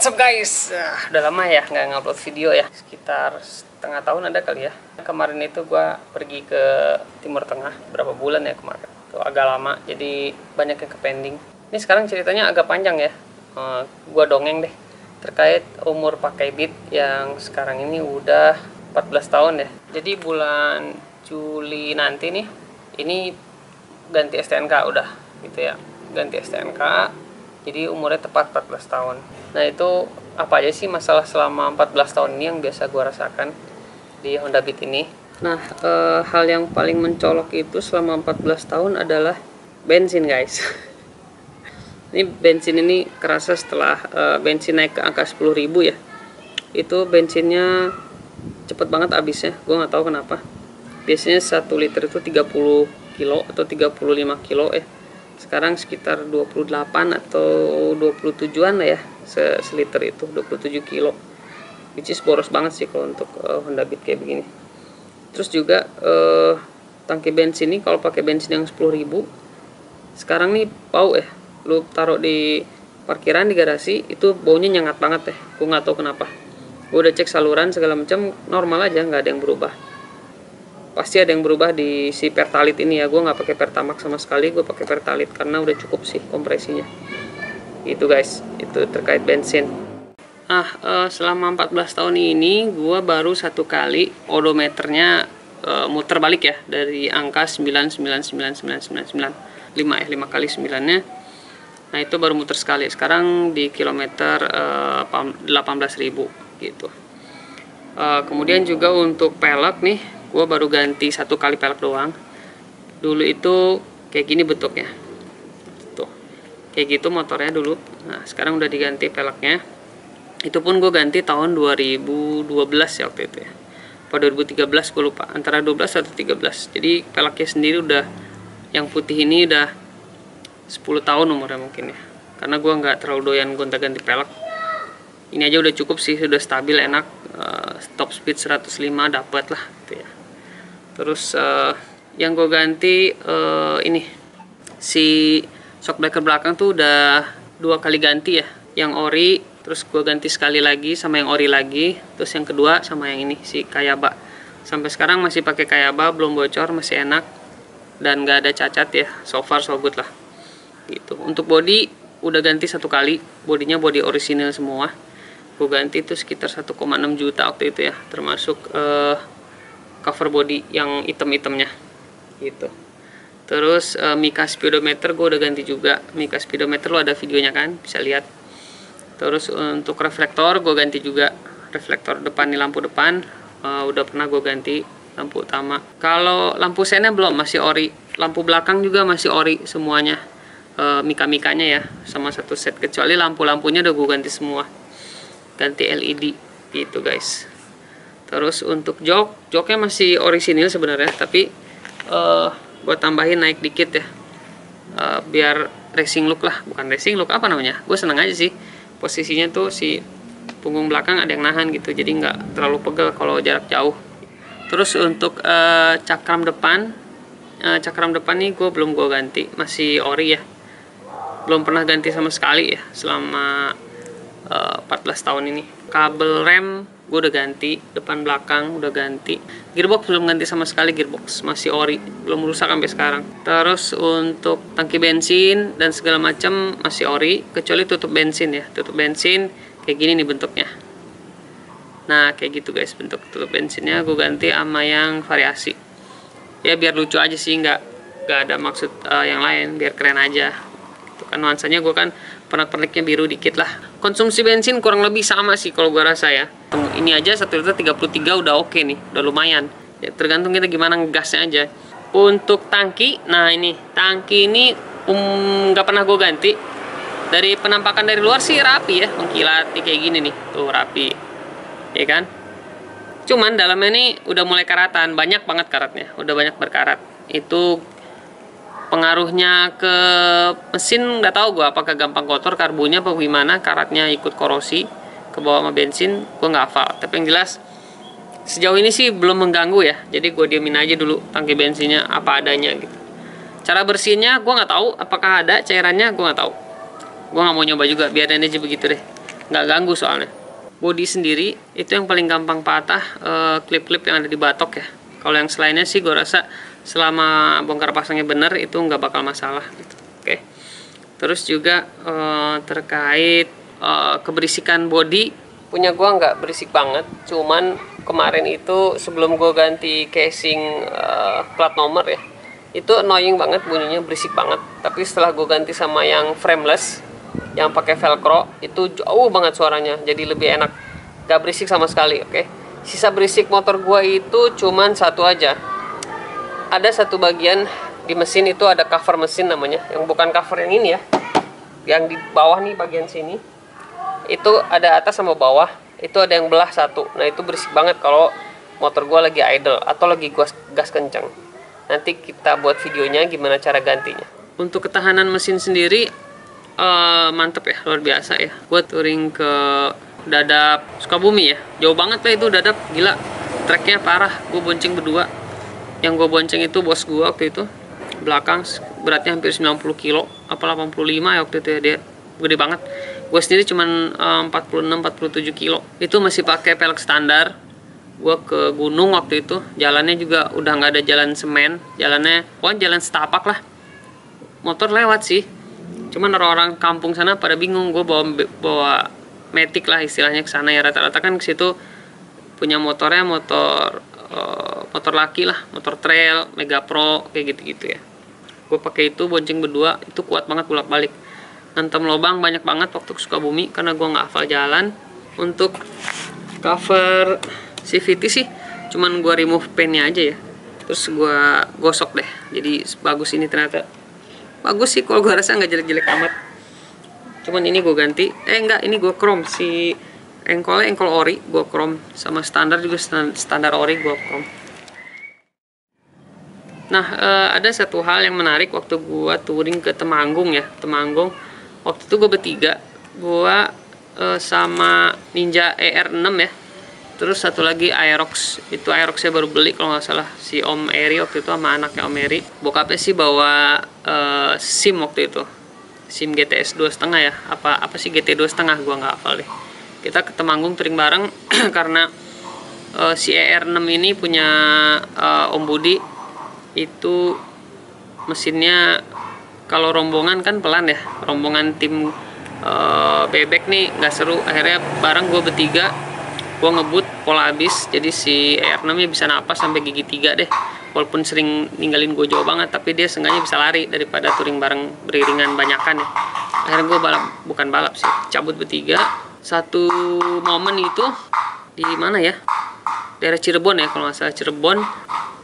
What's up guys? Udah lama ya nggak ngupload video ya, sekitar setengah tahun ada kali ya. Kemarin itu gua pergi ke Timur Tengah, berapa bulan ya kemarin. Tuh agak lama, jadi banyak yang ke pending. Ini sekarang ceritanya agak panjang ya. Gua dongeng deh terkait umur pakai Beat yang sekarang ini udah 14 tahun ya. Jadi bulan Juli nanti nih, ini ganti STNK udah gitu ya. Ganti STNK, jadi umurnya tepat 14 tahun. Nah itu apa aja sih masalah selama 14 tahun ini yang biasa gue rasakan di Honda Beat ini. Nah hal yang paling mencolok itu selama 14 tahun adalah bensin guys. Ini bensin ini kerasa setelah bensin naik ke angka 10.000 ya. Itu bensinnya cepet banget habisnya, gue nggak tahu kenapa. Biasanya 1 liter itu 30 kilo atau 35 kilo ya. Sekarang sekitar 28 atau 27an lah ya, seliter itu 27 kilo, which is boros banget sih kalau untuk Honda Beat kayak begini. Terus juga tangki bensin ini kalau pakai bensin yang 10.000 sekarang nih bau ya, lu taruh di parkiran di garasi itu baunya nyengat banget ya. Gue nggak tahu kenapa, gue udah cek saluran segala macam normal aja, nggak ada yang berubah. Pasti ada yang berubah di si Pertalite ini ya. Gue nggak pakai Pertamax sama sekali, gue pakai Pertalite karena udah cukup sih kompresinya. Itu guys, itu terkait bensin. Selama 14 tahun ini gue baru satu kali odometernya muter balik ya, dari angka 9999999 5 kali 9-nya. Nah itu baru muter sekali. Sekarang di kilometer 18.000 gitu. Kemudian juga untuk pelek nih, gue baru ganti satu kali pelek doang. Dulu itu kayak gini bentuknya tuh, kayak gitu motornya dulu. Nah sekarang udah diganti peleknya. Itu pun gue ganti tahun 2012 ya waktu itu ya, pada 2013 gue lupa, antara 12 atau 13. Jadi peleknya sendiri udah, yang putih ini udah 10 tahun umurnya mungkin ya, karena gue nggak terlalu doyan gonta-ganti pelek. Ini aja udah cukup sih, sudah stabil, enak. Top speed 105 dapat lah gitu ya. Terus yang gue ganti ini si shock breaker belakang tuh udah 2 kali ganti ya. Yang ori, terus gue ganti sekali lagi sama yang ori lagi. Terus yang kedua sama yang ini si Kayaba. Sampai sekarang masih pakai Kayaba, belum bocor, masih enak dan gak ada cacat ya. So far so good lah gitu. Untuk body udah ganti satu kali, bodinya body orisinil semua. Gue ganti itu sekitar 1,6 juta waktu itu ya, termasuk cover body yang item-itemnya gitu. Terus Mika speedometer gue udah ganti juga. Mika speedometer lo ada videonya kan, bisa lihat. Terus untuk reflektor gue ganti juga. Reflektor depan nih, lampu depan udah pernah gue ganti, lampu utama. Kalau lampu sennya belum, masih ori. Lampu belakang juga masih ori semuanya, Mika-mikanya ya, sama satu set. Kecuali lampu-lampunya udah gue ganti semua, ganti LED gitu guys. Terus untuk joknya masih orisinil sebenarnya, tapi gue tambahin naik dikit ya, biar racing look lah. Bukan racing look, apa namanya, gue seneng aja sih posisinya tuh, si punggung belakang ada yang nahan gitu, jadi nggak terlalu pegel kalau jarak jauh. Terus untuk cakram depan nih gue belum gue ganti, masih ori ya, belum pernah ganti sama sekali ya selama 14 tahun ini. Kabel rem gue udah ganti, depan belakang udah ganti. Gearbox belum ganti sama sekali, gearbox masih ori, belum rusak sampai sekarang. Terus untuk tangki bensin dan segala macam masih ori, kecuali tutup bensin ya. Tutup bensin kayak gini nih bentuknya. Nah kayak gitu guys, bentuk tutup bensinnya gue ganti sama yang variasi. Ya biar lucu aja sih, nggak ada maksud yang lain, biar keren aja. Itu kan nuansanya gue kan pernak-perniknya biru dikit lah. Konsumsi bensin kurang lebih sama sih kalau gue rasa ya. Ini aja 1 liter 33 udah oke nih, udah lumayan ya, tergantung kita gimana ngegasnya aja. Untuk tangki, nah ini tangki ini nggak pernah gue ganti. Dari penampakan dari luar sih rapi ya, mengkilat kayak gini nih, tuh rapi ya kan. Cuman dalamnya nih udah mulai karatan, banyak banget karatnya, udah banyak berkarat. Itu pengaruhnya ke mesin nggak tahu gue, apakah gampang kotor karbunya apa gimana, karatnya ikut korosi ke bawah sama bensin, gue nggak hafal. Tapi yang jelas sejauh ini sih belum mengganggu ya, jadi gue diemin aja dulu tangki bensinnya apa adanya gitu. Cara bersihnya gue nggak tahu, apakah ada cairannya gue nggak tahu, gue nggak mau nyoba juga, biarin aja begitu deh. nggak ganggu soalnya. Bodi sendiri itu yang paling gampang patah, klip-klip yang ada di batok ya. Kalau yang selainnya sih gue rasa selama bongkar pasangnya bener itu nggak bakal masalah gitu. Oke. Terus juga terkait keberisikan bodi, punya gue nggak berisik banget, cuman kemarin itu sebelum gue ganti casing plat nomor ya, itu annoying banget bunyinya, berisik banget. Tapi setelah gue ganti sama yang frameless yang pakai velcro, itu jauh banget suaranya, jadi lebih enak, gak berisik sama sekali. Oke. Sisa berisik motor gue itu cuman satu aja, ada satu bagian di mesin itu ada cover mesin namanya, yang bukan cover yang ini ya, yang di bawah nih bagian sini itu ada atas sama bawah, itu ada yang belah satu. Nah itu berisik banget kalau motor gue lagi idle atau lagi gas kencang. Nanti kita buat videonya gimana cara gantinya. Untuk ketahanan mesin sendiri mantep ya, luar biasa ya. Gue touring ke Dadap Sukabumi ya, jauh banget lah itu Dadap, gila treknya parah. Gue bonceng berdua, yang gue bonceng itu bos gue waktu itu, belakang beratnya hampir 90 kilo apa 85 ya waktu itu ya, dia gede banget. Gue sendiri cuman 46-47 kilo, itu masih pakai pelek standar. Gue ke gunung waktu itu, jalannya juga udah nggak ada jalan semen, jalannya pokoknya jalan setapak lah. Motor lewat sih, cuman orang-orang kampung sana pada bingung. Gue bawa Matic lah istilahnya ke sana ya, rata-rata kan ke situ punya motornya motor laki lah, motor trail, Mega Pro kayak gitu-gitu ya. Gue pakai itu bonceng berdua, itu kuat banget bolak-balik. Ngantem lobang banyak banget waktu ke Sukabumi karena gue nggak hafal jalan. Untuk cover CVT sih cuman gue remove paintnya aja ya, terus gue gosok deh, jadi bagus. Ini ternyata bagus sih, kalau gue rasa nggak jelek-jelek amat. Cuman ini gue ganti, enggak, ini gue chrome, si engkolnya engkol ori gue chrome, sama standar juga standar ori gue chrome. Nah ada satu hal yang menarik waktu gue touring ke Temanggung ya, Temanggung. Waktu itu gue bertiga, gue sama Ninja ER6 ya, terus satu lagi Aerox. Itu Aerox saya baru beli kalau nggak salah, si Om Eri waktu itu sama anaknya Om Eri. Bokapnya sih bawa SIM waktu itu, SIM GTS 2,5 ya, apa sih GT 2,5, gue nggak hafal deh. Kita ke Temanggung touring bareng karena si ER6 ini punya Om Budi, itu mesinnya kalau rombongan kan pelan ya, rombongan tim bebek nih nggak seru. Akhirnya bareng gue bertiga, gue ngebut pola habis, jadi si ER6 nya bisa napas sampai gigi 3 deh. Walaupun sering ninggalin gue jauh banget, tapi dia seenggaknya bisa lari daripada touring bareng beriringan banyakan ya. Akhirnya gue bukan balap sih, cabut bertiga. Satu momen itu di mana ya, daerah Cirebon ya kalau nggak salah, Cirebon.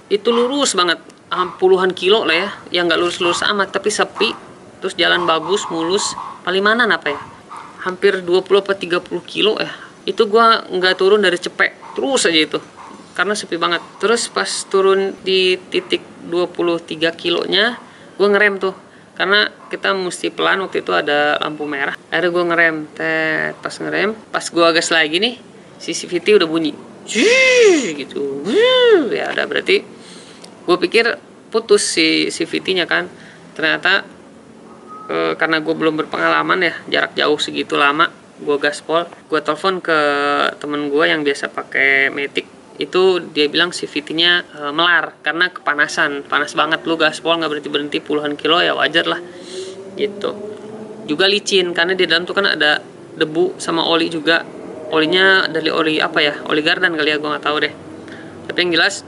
Itu lurus banget, puluhan kilo lah ya, yang nggak lurus-lurus amat tapi sepi, terus jalan bagus mulus. Palimanan apa ya, hampir 20-30 kilo ya, itu gua nggak turun dari Cepek terus aja itu karena sepi banget. Terus pas turun di titik 23 kilonya gua ngerem tuh, karena kita mesti pelan, waktu itu ada lampu merah. Akhirnya gua ngerem, pas ngerem, pas gua gas lagi nih, CVT udah bunyi gitu ya. Ada berarti gue pikir putus si CVT-nya kan, ternyata karena gue belum berpengalaman ya, jarak jauh segitu lama, gue gaspol. Gue telepon ke temen gue yang biasa pakai Matic, itu dia bilang CVT-nya melar karena kepanasan, panas banget. Lu gaspol nggak berhenti puluhan kilo ya wajar lah gitu. Juga licin karena di dalam tuh kan ada debu sama oli juga. Olinya dari oli apa ya, oli Gardan kali ya, gue nggak tahu deh. Tapi yang jelas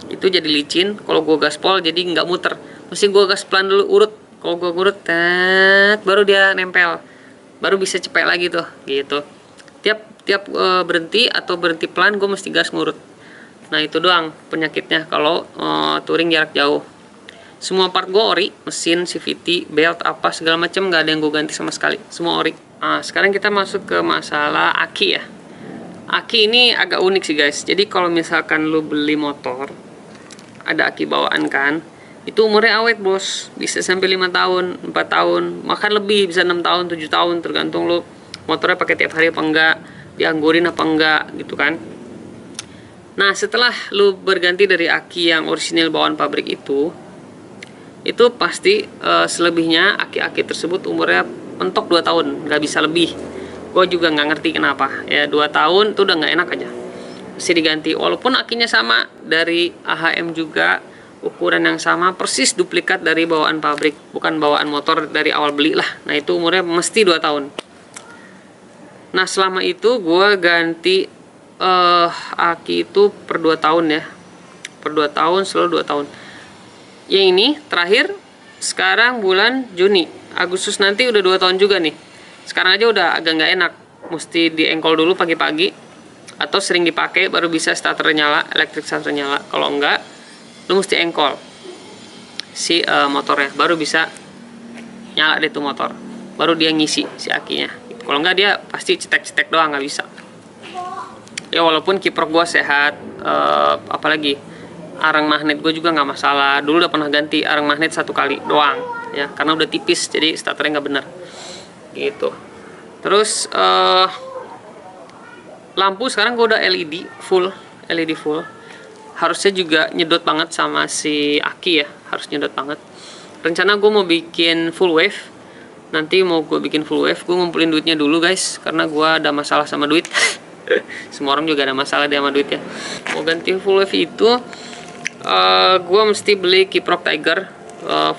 itu jadi licin. Kalau gue gaspol jadi nggak muter, mesti gue gas pelan dulu, urut. Kalau gue urut baru dia nempel, baru bisa cepet lagi tuh gitu. Tiap berhenti atau berhenti pelan gue mesti gas ngurut. Nah itu doang penyakitnya kalau touring jarak jauh. Semua part gue ori, mesin, CVT, belt, apa segala macam nggak ada yang gue ganti sama sekali, semua ori. Nah, sekarang kita masuk ke masalah aki ya. Aki ini agak unik sih guys. Jadi kalau misalkan lu beli motor ada aki bawaan kan, itu umurnya awet bos, bisa sampai 5 tahun, 4 tahun, bahkan lebih, bisa 6 tahun, 7 tahun, tergantung lu motornya pakai tiap hari apa enggak, dianggurin apa enggak gitu kan. Nah setelah lu berganti dari aki yang orisinil bawaan pabrik itu pasti selebihnya aki-aki tersebut umurnya mentok 2 tahun, nggak bisa lebih. Gue juga nggak ngerti kenapa ya, 2 tahun tuh udah nggak enak aja, mesti diganti. Walaupun akinya sama dari AHM juga, ukuran yang sama, persis duplikat dari bawaan pabrik, bukan bawaan motor dari awal beli lah. Nah itu umurnya mesti 2 tahun. Nah selama itu gue ganti aki itu per 2 tahun ya, per 2 tahun, selalu 2 tahun. Yang ini terakhir sekarang bulan Juni, Agustus nanti udah 2 tahun juga nih. Sekarang aja udah agak nggak enak, mesti diengkol dulu pagi-pagi atau sering dipakai baru bisa starter nyala, elektrik starter nyala. Kalau enggak, lu mesti engkol si motornya, baru bisa nyala deh tuh motor, baru dia ngisi si akinya. Kalau enggak dia pasti cetek-cetek doang, nggak bisa. Ya walaupun kiprok gua sehat, apalagi arang magnet gue juga nggak masalah. Dulu udah pernah ganti arang magnet 1 kali doang ya, karena udah tipis jadi starternya nggak bener gitu. Terus lampu sekarang gue udah LED full, harusnya juga nyedot banget sama si aki ya, harus nyedot banget. Rencana gue mau bikin full wave, nanti mau gue bikin full wave. Gue ngumpulin duitnya dulu guys, karena gue ada masalah sama duit. Semua orang juga ada masalah dia sama duit ya. Mau ganti full wave itu gue mesti beli kiprok Tiger,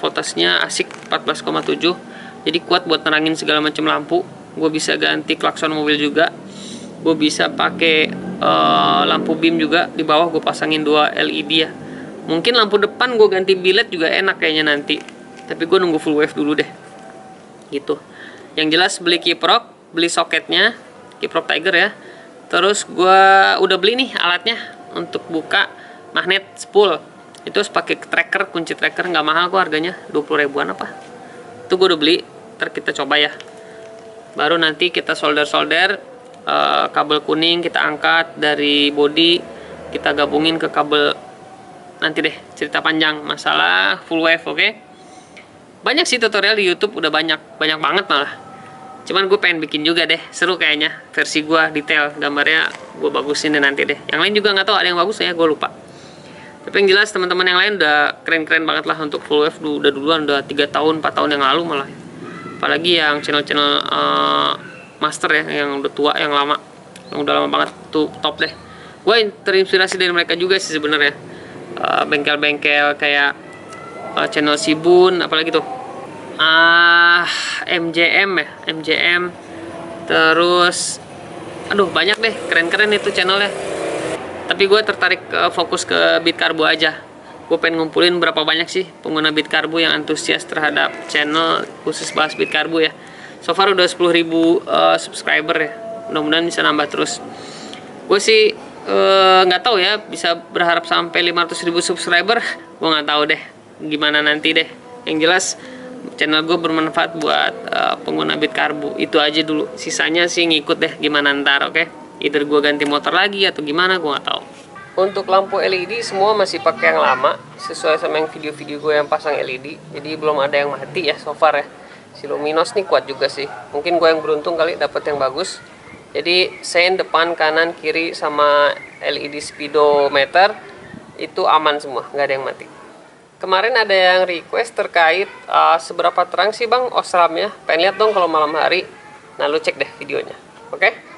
voltasenya asik 14,7, jadi kuat buat nerangin segala macam lampu. Gue bisa ganti klakson mobil juga, gue bisa pakai lampu beam juga. Di bawah gue pasangin 2 LED ya. Mungkin lampu depan gue ganti biled juga enak kayaknya nanti, tapi gue nunggu full wave dulu deh gitu. Yang jelas beli kiprok, beli soketnya kiprok Tiger ya. Terus gue udah beli nih alatnya untuk buka magnet spool. Itu harus pakai tracker, kunci tracker, nggak mahal kok harganya, 20 ribuan apa. Itu gue udah beli, ntar kita coba ya. Baru nanti kita solder-solder kabel kuning, kita angkat dari body, kita gabungin ke kabel. Nanti deh cerita panjang masalah full wave, oke? Banyak sih tutorial di YouTube, udah banyak banget malah. Cuman gue pengen bikin juga deh, seru kayaknya. Versi gue detail, gambarnya gue bagusin deh nanti deh. Yang lain juga nggak tahu ada yang bagus ya, gue lupa. Tapi yang jelas teman-teman yang lain udah keren-keren banget lah untuk full wave. Udah duluan, udah 3 tahun, 4 tahun yang lalu malah. Apalagi yang channel-channel master ya, yang udah tua, yang lama, yang udah lama banget tuh top deh. Gue terinspirasi dari mereka juga sih sebenarnya. Bengkel-bengkel kayak channel Sibun, apalagi tuh MJM ya, MJM. Terus aduh banyak deh, keren-keren itu channelnya. Tapi gue tertarik fokus ke Beat Karbo aja. Gue pengen ngumpulin berapa banyak sih pengguna Beat Karbo yang antusias terhadap channel khusus bahas Beat Karbo ya. So far udah 10.000 subscriber ya, mudah-mudahan bisa nambah terus. Gue sih nggak tahu ya, bisa berharap sampai 500.000 subscriber. Gue nggak tahu deh gimana nanti deh. Yang jelas channel gue bermanfaat buat pengguna Beat Karbo. Itu aja dulu, sisanya sih ngikut deh gimana ntar, oke? Either gue ganti motor lagi atau gimana, gue nggak tahu. Untuk lampu LED semua masih pakai yang lama, sesuai sama yang video-video gue yang pasang LED. Jadi belum ada yang mati ya so far ya. Si Luminos nih kuat juga sih. Mungkin gue yang beruntung kali dapet yang bagus. Jadi sein depan, kanan, kiri sama LED speedometer itu aman semua, nggak ada yang mati. Kemarin ada yang request terkait seberapa terang sih bang osramnya. Pengen lihat dong kalau malam hari. Nah lu cek deh videonya, oke?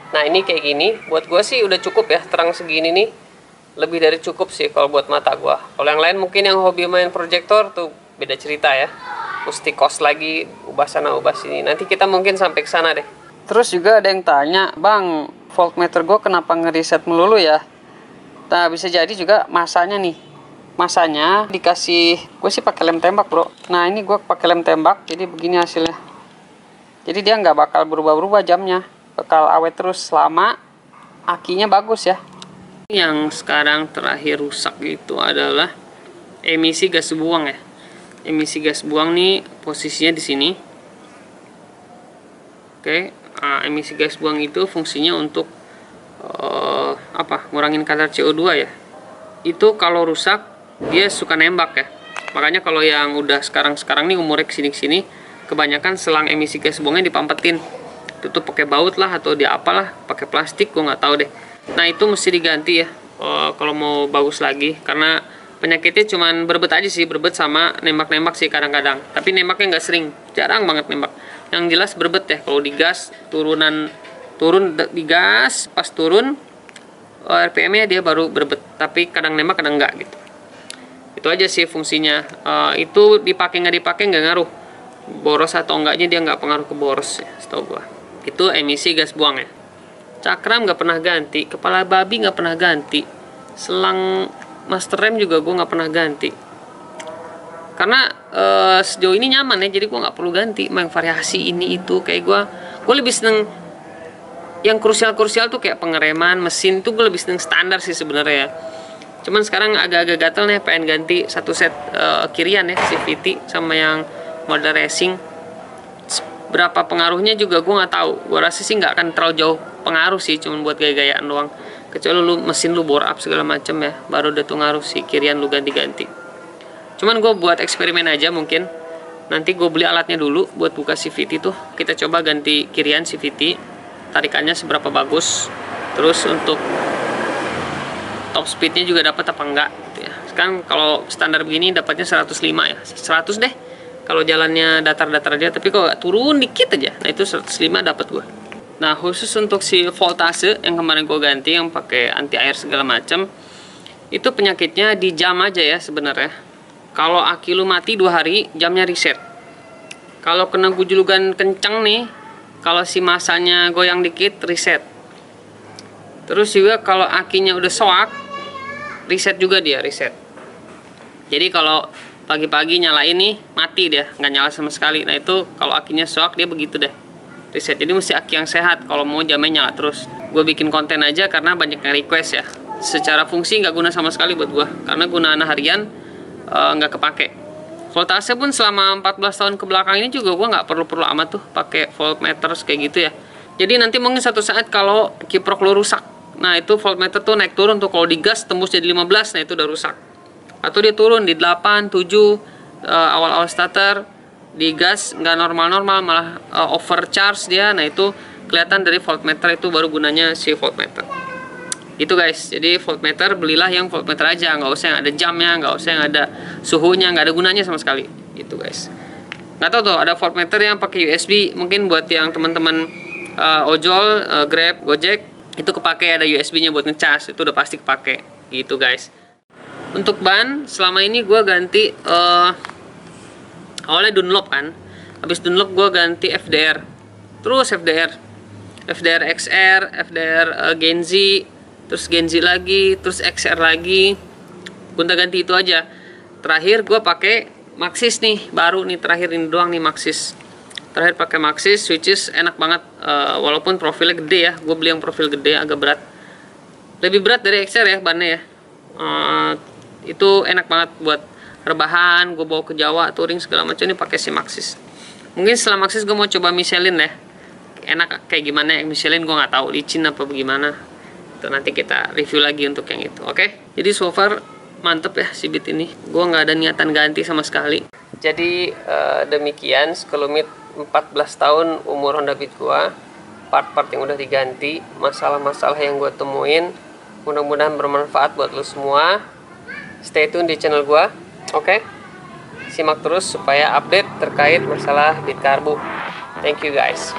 Nah ini kayak gini, buat gue sih udah cukup ya, terang segini nih. Lebih dari cukup sih kalau buat mata gue. Kalau yang lain mungkin yang hobi main proyektor tuh beda cerita ya. Mesti kos lagi, ubah sana ubah sini. Nanti kita mungkin sampai ke sana deh. Terus juga ada yang tanya, bang voltmeter gue kenapa ngeriset melulu ya? Nah bisa jadi juga masanya nih. Masanya dikasih, gue sih pakai lem tembak bro. Nah ini gue pakai lem tembak, jadi begini hasilnya. Jadi dia nggak bakal berubah-berubah jamnya, bakal awet terus selama akinya bagus ya. Yang sekarang terakhir rusak itu adalah emisi gas buang ya. Emisi gas buang nih posisinya di sini. Oke, emisi gas buang itu fungsinya untuk ngurangin kadar CO2 ya. Itu kalau rusak dia suka nembak ya. Makanya kalau yang udah sekarang nih umurnya kesini kebanyakan selang emisi gas buangnya dipampetin. Tutup pakai baut lah atau dia apalah, pakai plastik, gue nggak tahu deh. Nah itu mesti diganti ya kalau mau bagus lagi, karena penyakitnya cuman berbet aja sih, berbet sama nembak-nembak sih kadang-kadang. Tapi nembaknya nggak sering, jarang banget nembak. yang jelas berbet ya. Kalau di gas turun di gas, pas turun RPM-nya dia baru berbet, tapi kadang nembak kadang enggak gitu. Itu aja sih fungsinya. Itu dipakai nggak dipakai nggak ngaruh, boros atau enggaknya dia nggak pengaruh ke boros ya, setahu gua. Itu emisi gas buang ya. Cakram nggak pernah ganti, kepala babi nggak pernah ganti, selang master rem juga gua nggak pernah ganti, karena sejauh ini nyaman ya, jadi gua nggak perlu ganti. Main variasi ini itu kayak gua lebih seneng yang krusial tuh kayak pengereman mesin tuh, gue lebih seneng standar sih sebenarnya ya. Cuman sekarang agak-agak gatel nih, pengen ganti satu set kirian ya, CVT sama yang model racing. Berapa pengaruhnya juga gue nggak tahu. Gue rasa sih nggak akan terlalu jauh pengaruh sih, cuman buat gaya-gayaan doang. Kecuali lu mesin lu bore up segala macem ya, baru udah tuh ngaruh si kirian lu ganti-ganti. Cuman gue buat eksperimen aja mungkin. Nanti gue beli alatnya dulu buat buka CVT tuh. Kita coba ganti kirian CVT. Tarikannya seberapa bagus, terus untuk top speednya juga dapat apa enggak gitu ya. Sekarang kalau standar begini dapatnya 105 ya, 100 deh kalau jalannya datar-datar aja, tapi kalau turun dikit aja, nah itu 105 dapat gua. Nah khusus untuk si voltase yang kemarin gua ganti yang pakai anti air segala macam, itu penyakitnya di jam aja ya sebenarnya. Kalau aki lu mati 2 hari, jamnya reset. Kalau kena gujulugan kenceng nih, kalau si masanya goyang dikit, reset. Terus juga kalau akinya udah soak, reset juga dia, reset. Jadi kalau pagi-pagi nyalain nih, mati dia, nggak nyala sama sekali. Nah itu kalau akinya soak dia begitu deh, reset. Jadi mesti aki yang sehat kalau mau jamnya nyala terus. Gue bikin konten aja karena banyak yang request ya. Secara fungsi nggak guna sama sekali buat gue, karena gunaan harian nggak kepake. Voltase pun selama 14 tahun ke belakang ini juga gue nggak perlu amat tuh pakai voltmeter kayak gitu ya. Jadi nanti mungkin satu saat kalau kiprok lo rusak, nah itu voltmeter tuh naik turun tuh, kalau di gas tembus jadi 15, nah itu udah rusak. Atau dia turun di 8, 7 awal-awal starter, di gas nggak normal-normal malah overcharge dia, nah itu kelihatan dari voltmeter, itu baru gunanya si voltmeter. Gitu guys, jadi voltmeter belilah yang voltmeter aja, nggak usah yang ada jamnya, nggak usah yang ada suhunya, nggak ada gunanya sama sekali. Gitu guys. Nggak tahu tuh ada voltmeter yang pakai USB, mungkin buat yang teman-teman ojol, Grab, Gojek itu kepake ada USB-nya buat ngecas, itu udah pasti kepake. Gitu guys. Untuk ban selama ini gue ganti awalnya Dunlop kan, habis Dunlop gue ganti FDR, terus FDR XR, FDR Genzi, terus Genzi lagi, terus XR lagi, gonta ganti itu aja. Terakhir gue pakai Maxxis nih, baru nih terakhir ini doang nih Maxxis. Terakhir pakai Maxxis, which is enak banget, walaupun profilnya gede ya. Gue beli yang profil gede, agak berat, lebih berat dari XR ya bannya ya. Itu enak banget buat rebahan, gue bawa ke Jawa, touring segala macam, ini pakai si Maxxis. Mungkin setelah Maxxis gue mau coba Michelin ya. Enak kayak gimana ya Michelin, gue nggak tahu licin apa bagaimana. Itu nanti kita review lagi untuk yang itu, oke? Jadi so far mantep ya si Beat ini. Gue nggak ada niatan ganti sama sekali. Jadi demikian sekelumit 14 tahun umur Honda Beat gue. Part-part yang udah diganti, masalah-masalah yang gue temuin. Mudah-mudahan bermanfaat buat lo semua. Stay tune di channel gue, oke? Simak terus supaya update terkait masalah Beat Karbu. Thank you guys.